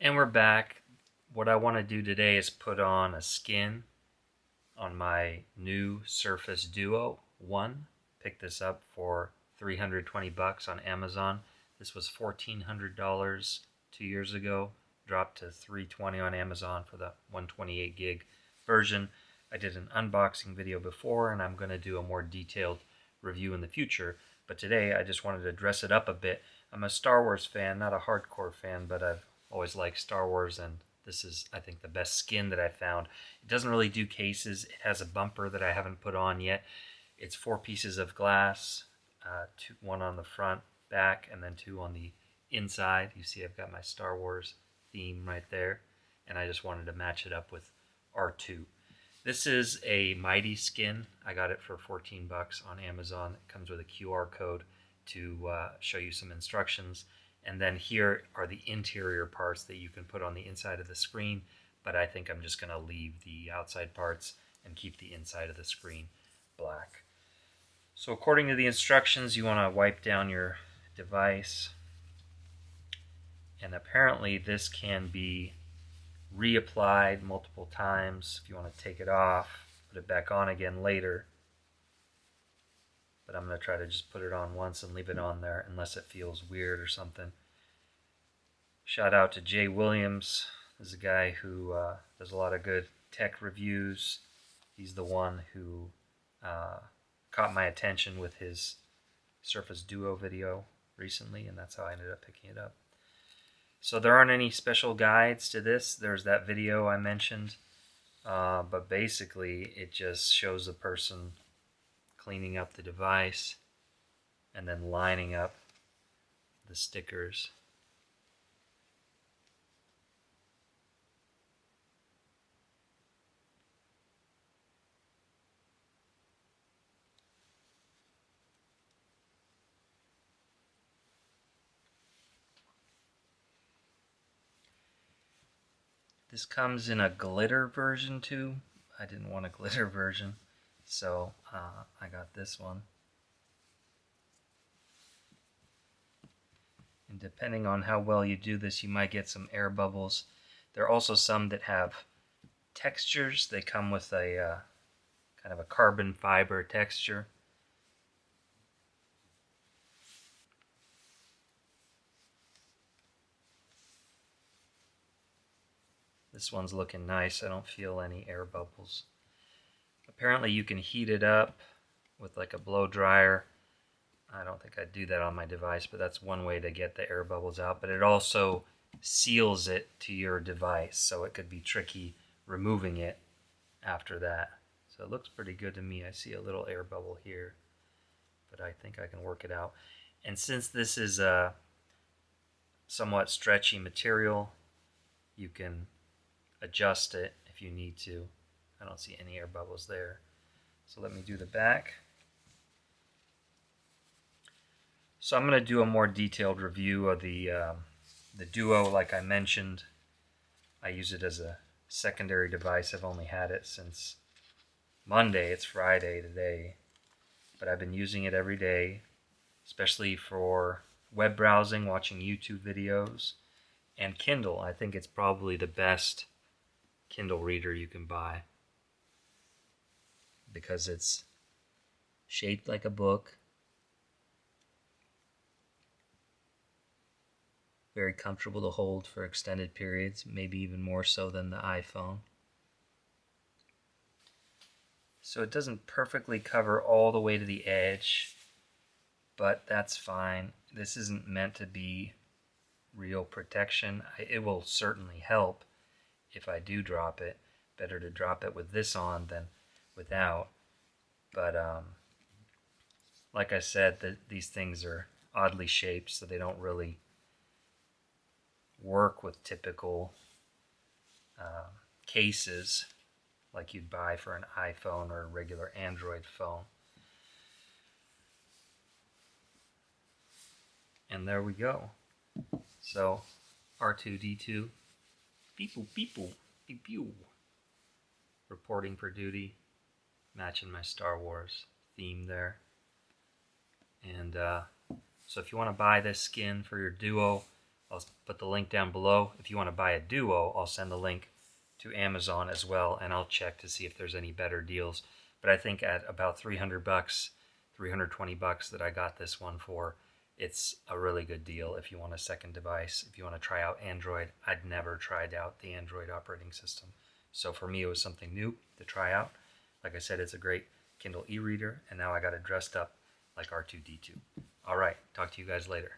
And we're back. What I want to do today is put on a skin on my new Surface Duo 1. Picked this up for $320 on Amazon. This was $1,400 2 years ago. Dropped to $320 on Amazon for the 128 gig version. I did an unboxing video before, and I'm going to do a more detailed review in the future. But today I just wanted to dress it up a bit. I'm a Star Wars fan, not a hardcore fan, but I've always liked Star Wars, and this is, I think, the best skin that I've found. It doesn't really do cases. It has a bumper that I haven't put on yet. It's 4 pieces of glass, one on the front, back, and then 2 on the inside. You see I've got my Star Wars theme right there, and I just wanted to match it up with R2. This is a MightySkin. I got it for 14 bucks on Amazon. It comes with a QR code to show you some instructions. And then here are the interior parts that you can put on the inside of the screen, but I think I'm just going to leave the outside parts and keep the inside of the screen black. So according to the instructions, you want to wipe down your device, and apparently this can be reapplied multiple times if you want to take it off, put it back on again later. But I'm going to try to just put it on once and leave it on there unless it feels weird or something. Shout out to Jay Williams. This is a guy who does a lot of good tech reviews. He's the one who caught my attention with his Surface Duo video recently, and that's how I ended up picking it up. So there aren't any special guides to this. There's that video I mentioned, but basically it just shows a person cleaning up the device and then lining up the stickers. This comes in a glitter version too. I didn't want a glitter version, so I got this one. And depending on how well you do this, you might get some air bubbles. There are also some that have textures. They come with a kind of a carbon fiber texture. This one's looking nice. I don't feel any air bubbles. Apparently you can heat it up with like a blow dryer. I don't think I'd do that on my device, but that's one way to get the air bubbles out. But it also seals it to your device, so it could be tricky removing it after that. So it looks pretty good to me. I see a little air bubble here, but I think I can work it out. And since this is a somewhat stretchy material, you can adjust it if you need to. I don't see any air bubbles there. So let me do the back. So I'm going to do a more detailed review of the Duo. Like I mentioned, I use it as a secondary device. I've only had it since Monday. It's Friday today, but I've been using it every day, especially for web browsing, watching YouTube videos, and Kindle. I think it's probably the best Kindle reader you can buy because it's shaped like a book, very comfortable to hold for extended periods, maybe even more so than the iPhone. So it doesn't perfectly cover all the way to the edge, but that's fine. This isn't meant to be real protection. It will certainly help if I do drop it. Better to drop it with this on than without. But like I said, these things are oddly shaped, so they don't really work with typical cases like you'd buy for an iPhone or a regular Android phone. And there we go. So R2-D2, beep-oo, beep-oo, beep-oo, reporting for duty, matching my Star Wars theme there. And so if you want to buy this skin for your Duo, I'll put the link down below. If you want to buy a Duo, I'll send the link to Amazon as well, and I'll check to see if there's any better deals. But I think at about 300 bucks, 320 bucks that I got this one for, it's a really good deal if you want a second device. If you want to try out Android, I'd never tried out the Android operating system. So for me, it was something new to try out. Like I said, it's a great Kindle e-reader, and now I got it dressed up like R2-D2. All right, talk to you guys later.